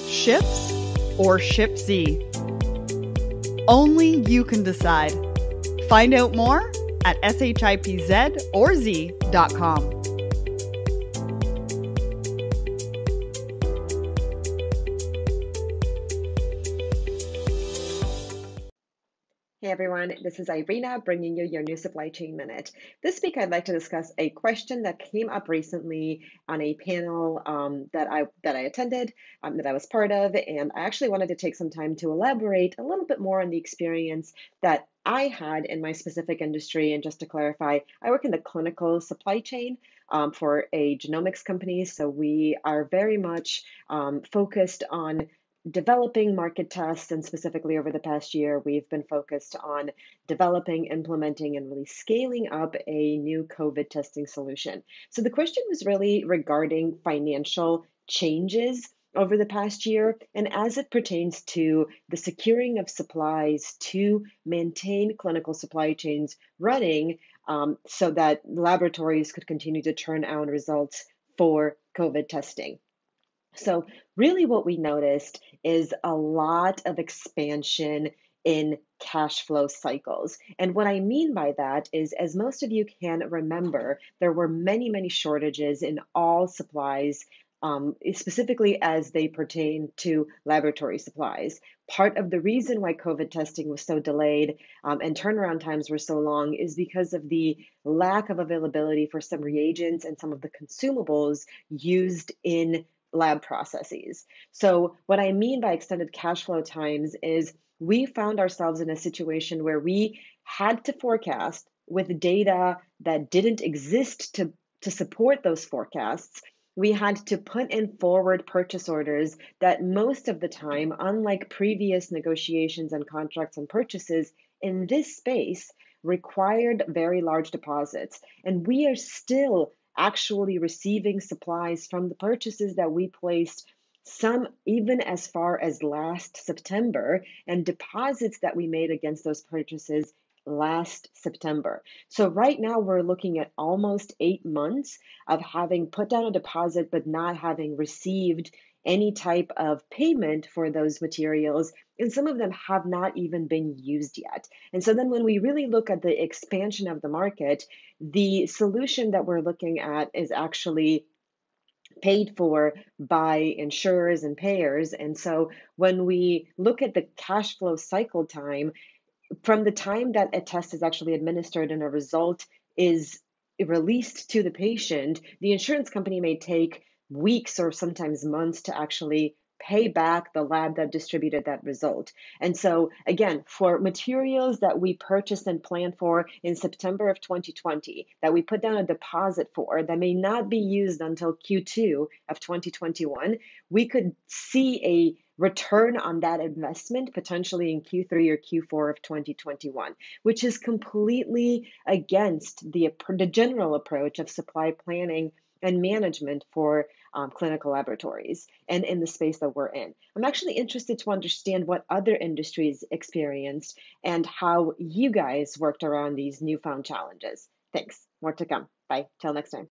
Ships or Ship Z? Only you can decide. Find out more at shipzorz.com. Hey everyone, this is Irina bringing you your new Supply Chain Minute. This week I'd like to discuss a question that came up recently on a panel that I attended, that I was part of, and I actually wanted to take some time to elaborate a little bit more on the experience that I had in my specific industry. And just to clarify, I work in the clinical supply chain for a genomics company, so we are very much focused on developing market tests, and specifically over the past year, we've been focused on developing, implementing, and really scaling up a new COVID testing solution. So the question was really regarding financial changes over the past year, and as it pertains to the securing of supplies to maintain clinical supply chains running so that laboratories could continue to turn out results for COVID testing. So really what we noticed is a lot of expansion in cash flow cycles. And what I mean by that is, as most of you can remember, there were many shortages in all supplies, specifically as they pertain to laboratory supplies. Part of the reason why COVID testing was so delayed and turnaround times were so long is because of the lack of availability for some reagents and some of the consumables used in lab processes. So what I mean by extended cash flow times is we found ourselves in a situation where we had to forecast with data that didn't exist to support those forecasts. We had to put in forward purchase orders that most of the time, unlike previous negotiations and contracts and purchases in this space, required very large deposits. And we are still actually receiving supplies from the purchases that we placed, some even as far as last September, and deposits that we made against those purchases last September. So right now we're looking at almost 8 months of having put down a deposit but not having received any type of payment for those materials, and some of them have not even been used yet. And so then when we really look at the expansion of the market, the solution that we're looking at is actually paid for by insurers and payers. And so when we look at the cash flow cycle time, from the time that a test is actually administered and a result is released to the patient, the insurance company may take weeks or sometimes months to actually pay back the lab that distributed that result. And so again, for materials that we purchased and planned for in September of 2020, that we put down a deposit for, that may not be used until Q2 of 2021, we could see a return on that investment potentially in Q3 or Q4 of 2021, which is completely against the general approach of supply planning and management for clinical laboratories and in the space that we're in. I'm actually interested to understand what other industries experienced and how you guys worked around these newfound challenges. Thanks. More to come. Bye. Till next time.